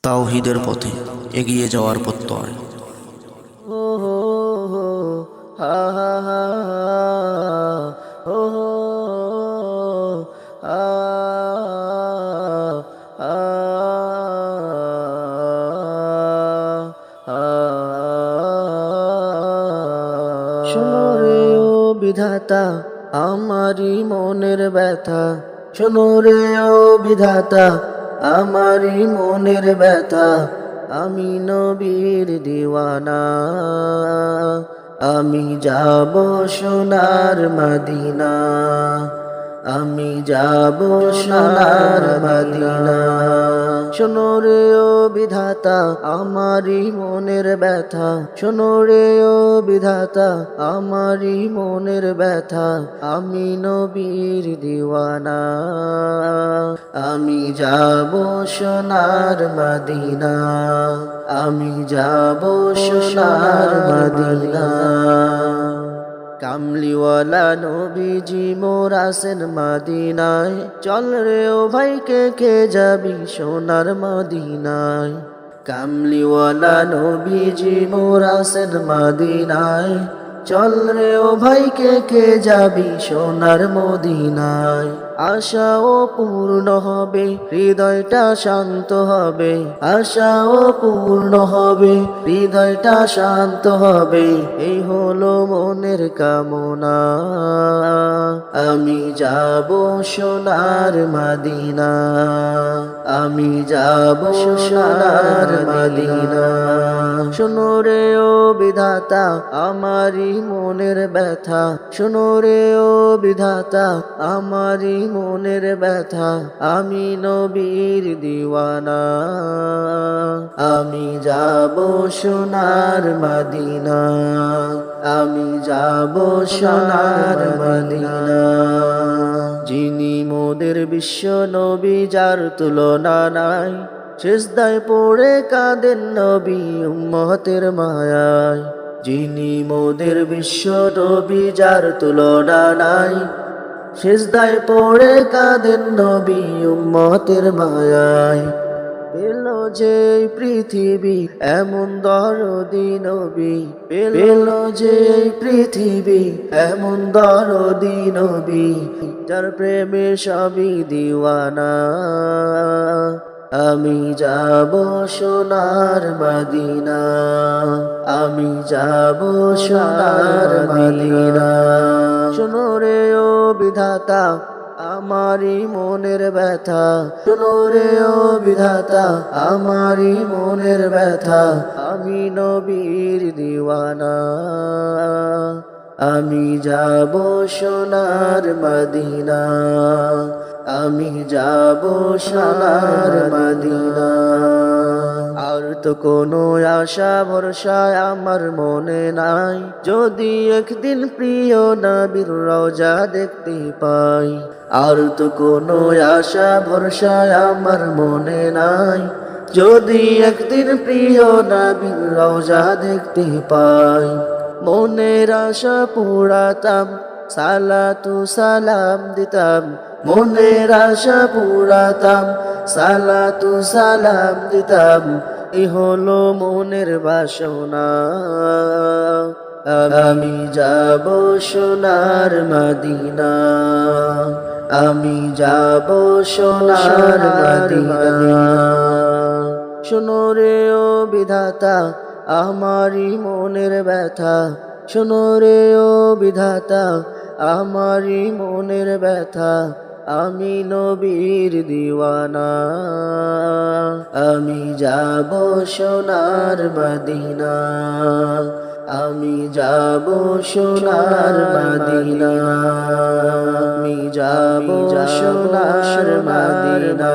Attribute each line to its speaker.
Speaker 1: তাওহীদের পথে এগিয়ে যাওয়ার প্রত্যয়।
Speaker 2: ও হো হো, হা হা হা, ও হো, আ আ আ। শোনো রে ও বিধাতা, আমারি মনের ব্যথা। শোনো রে ও বিধাতা, আমারি মনের ব্যথা। আমি নবীর দিওয়ানা, আমি যাব সোনার মদিনা। আমি যাব সোনার মদিনা। শোনো রে ও বিধাতা, আমারি মনের ব্যথা। শোনো রে ও বিধাতা, আমারি মনের ব্যথা। আমি নবীর দিওয়ানা, আমি যাব সোনার মদিনা। আমি যাব সোনার মদিনা। কামলিওয়ালা নবীজি মোর আছেন মদিনায়। চল রে ও ভাই কে কে যাবি সোনার মদিনায়। কামলিওয়ালা নবীজি মোর আছেন মদিনায়। চল রে ও ভাই কে কে যাবি সোনার মদিনায়। আশাও পূর্ণ হবে, হৃদয়টা শান্ত হবে। আশাও পূর্ণ হবে, হৃদয়টা শান্ত হবে। এই হলো মনের কামনা, আমি যাব সোনার মদিনা। আমি যাব সোনার মদিনা। শোনো রে ও বিধাতা, আমারি মনের ব্যথা। শোনো রে ও বিধাতা, আমারি মনের ব্যথা। আমি নবীর দিওয়ানা, আমি যাব সোনার মদিনা। আমি যাব সোনার মদিনা। যিনি মোদের বিশ্ব নবী, যার তুলনা নাই। সিজদায় পড়ে কাঁদেন নবী উম্মতের মায়ায়। যিনি মোদের বিশ্ব নবী, যার তুলনা নাই। সিজদায় পড়ে কাঁদেন নবী উম্মতের মায়ায়। পেল যে পৃথিবী এমন দরদি নবী। পেল যে পৃথিবী এমন দরদি নবী। যার প্রেমে সবই দিওয়ানা, আমি যাব সোনার মদিনা। আমি যাব সোনার মদিনা। শোনো রে ও বিধাতা, আমারি মনের ব্যথা। শোনো রে ও বিধাতা, আমারি মনের ব্যথা। আমি নবীর দিওয়ানা, আমি যাব সোনার মদিনা। আমি যাব সোনার মদিনা। আর তো কোনো আশা ভরসা আমার মনে নাই, যদি একদিন প্রিয় নবীর রওজা দেখতে পাই। আর তো কোনো আশা ভরসা আমার মনে নাই, যদি একদিন প্রিয় নবীর রওজা দেখতে পাই। মনের আশা পুরাতাম, সালাতু সালাম দিতাম। মনের আশা পুরাতাম, সালাতু সালাম দিতাম। এ হলো মনের বাসনা, আমি যাব সোনার মদিনা। আমি যাব সোনার মদিনা। শোনো রে ও বিধাতা, আমারি মনের ব্যথা। শোনো রে ও বিধাতা, আমারি মনের ব্যথা। আমি নবীর দিওয়ানা, আমি যাব সোনার মদিনা। আমি যাব সোনার মদিনা। আমি যাব সোনার মদিনা।